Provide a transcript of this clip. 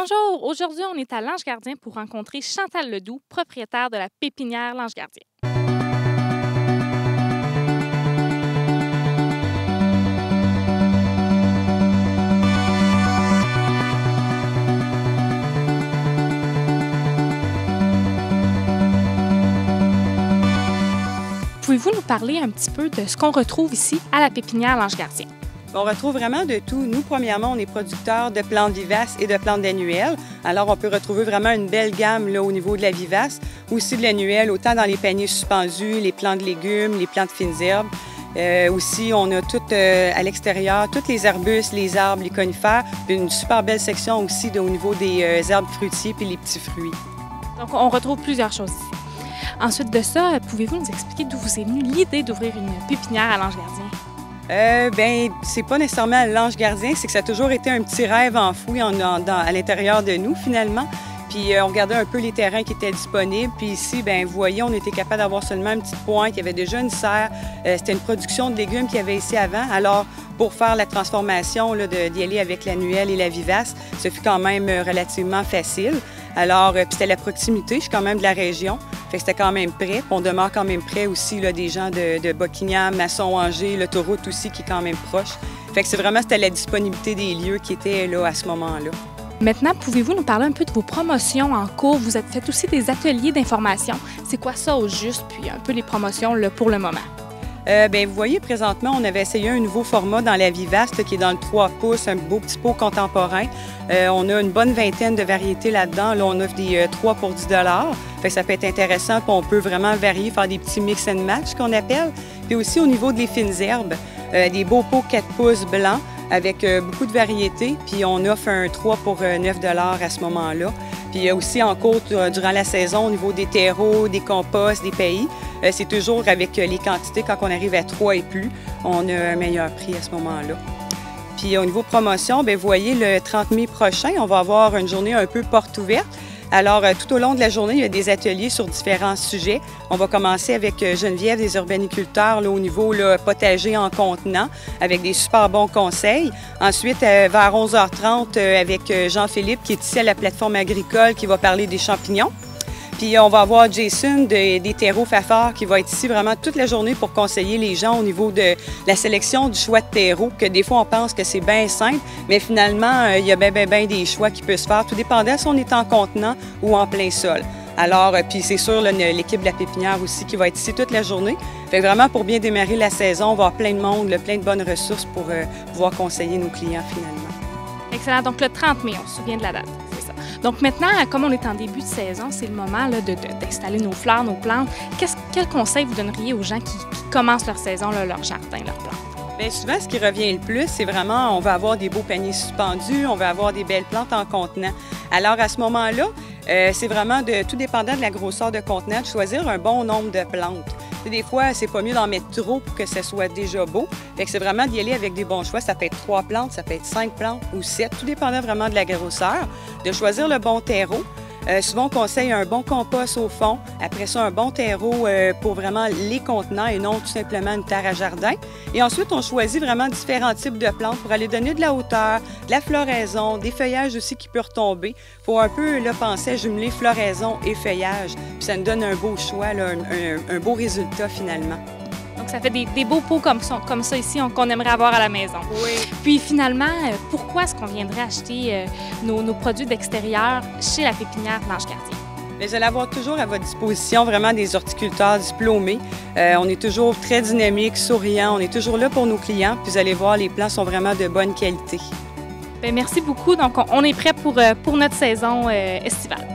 Bonjour, aujourd'hui on est à l'Ange Gardien pour rencontrer Chantal Ledoux, propriétaire de la pépinière l'Ange Gardien. Pouvez-vous nous parler un petit peu de ce qu'on retrouve ici à la pépinière l'Ange Gardien? On retrouve vraiment de tout. Nous, premièrement, on est producteurs de plantes vivaces et de plantes annuelles. Alors, on peut retrouver vraiment une belle gamme là, au niveau de la vivace, aussi de l'annuel, autant dans les paniers suspendus, les plants de légumes, les plantes de fines herbes. Aussi, on a tout à l'extérieur, tous les arbustes, les arbres, les conifères, puis une super belle section aussi au niveau des arbres fruitiers puis les petits fruits. Donc, on retrouve plusieurs choses ici. Ensuite de ça, pouvez-vous nous expliquer d'où vous est venue l'idée d'ouvrir une pépinière à l'Ange Gardien? Bien, c'est pas nécessairement l'Ange Gardien, c'est que ça a toujours été un petit rêve enfoui à l'intérieur de nous, finalement. Puis on regardait un peu les terrains qui étaient disponibles. Puis ici, bien, vous voyez, on était capable d'avoir seulement une petite pointe. Il y avait déjà une serre. C'était une production de légumes qu'il y avait ici avant. Alors, pour faire la transformation, d'y aller avec l'annuel et la vivace, ce fut quand même relativement facile. Alors, puis c'était la proximité, je suis quand même de la région. Fait que c'était quand même près. Puis on demeure quand même près aussi là, des gens de Buckingham, Masson-Angers, l'autoroute aussi qui est quand même proche. Fait que c'était la disponibilité des lieux qui étaient là à ce moment-là. Maintenant, pouvez-vous nous parler un peu de vos promotions en cours? Vous avez fait aussi des ateliers d'information. C'est quoi ça au juste? Puis un peu les promotions là, pour le moment. Bien, vous voyez, présentement, on avait essayé un nouveau format dans la vivace là, qui est dans le 3 pouces, un beau petit pot contemporain. On a une bonne vingtaine de variétés là-dedans. Là, on offre des 3 pour 10 $. Fait que ça peut être intéressant, puis on peut vraiment varier, faire des petits mix and match qu'on appelle. Puis aussi au niveau des fines herbes, des beaux pots 4 pouces blancs avec beaucoup de variétés. Puis on offre un 3 pour 9 $ à ce moment-là. Puis aussi en cours durant la saison au niveau des terreaux, des composts, des pays. C'est toujours avec les quantités, quand on arrive à 3 et plus, on a un meilleur prix à ce moment-là. Puis au niveau promotion, bien, vous voyez, le 30 mai prochain, on va avoir une journée un peu porte ouverte. Alors, tout au long de la journée, il y a des ateliers sur différents sujets. On va commencer avec Geneviève des urbaniculteurs là, au niveau là, potager en contenant, avec des super bons conseils. Ensuite, vers 11h30, avec Jean-Philippe, qui est ici à la plateforme agricole, qui va parler des champignons. Puis on va avoir Jason des terreaux Fafard qui va être ici vraiment toute la journée pour conseiller les gens au niveau de la sélection du choix de terreau, que des fois on pense que c'est bien simple, mais finalement il y a bien des choix qui peuvent se faire, tout dépendant si on est en contenant ou en plein sol. Alors, puis c'est sûr, l'équipe de la pépinière aussi qui va être ici toute la journée. Fait que vraiment, pour bien démarrer la saison, on va avoir plein de monde, plein de bonnes ressources pour pouvoir conseiller nos clients finalement. Excellent. Donc le 30 mai, on se souvient de la date. Donc maintenant, comme on est en début de saison, c'est le moment d'installer nos fleurs, nos plantes. Quel conseil vous donneriez aux gens qui commencent leur saison, là, leur jardin, leurs plantes? Bien, souvent, ce qui revient le plus, c'est vraiment, on va avoir des beaux paniers suspendus, on va avoir des belles plantes en contenant. Alors, à ce moment-là, c'est vraiment tout dépendant de la grosseur de contenant, de choisir un bon nombre de plantes. Des fois, c'est pas mieux d'en mettre trop pour que ça soit déjà beau. Fait que c'est vraiment d'y aller avec des bons choix. Ça peut être 3 plantes, ça peut être 5 plantes ou 7, tout dépendant vraiment de la grosseur. De choisir le bon terreau. Souvent, on conseille un bon compost au fond. Après ça, un bon terreau pour vraiment les contenants et non tout simplement une terre à jardin. Et ensuite, on choisit vraiment différents types de plantes pour aller donner de la hauteur, de la floraison, des feuillages aussi qui peuvent retomber. Il faut un peu là, penser à jumeler floraison et feuillage. Puis ça nous donne un beau choix, là, un beau résultat finalement. Donc, ça fait des beaux pots comme ça ici qu'on aimerait avoir à la maison. Oui. Puis finalement, pourquoi est-ce qu'on viendrait acheter nos produits d'extérieur chez la pépinière l'Ange Gardien? Bien, vous allez avoir toujours à votre disposition vraiment des horticulteurs diplômés. On est toujours très dynamique, souriant. On est toujours là pour nos clients. Puis vous allez voir, les plants sont vraiment de bonne qualité. Bien, merci beaucoup. Donc, on est prêt pour notre saison estivale.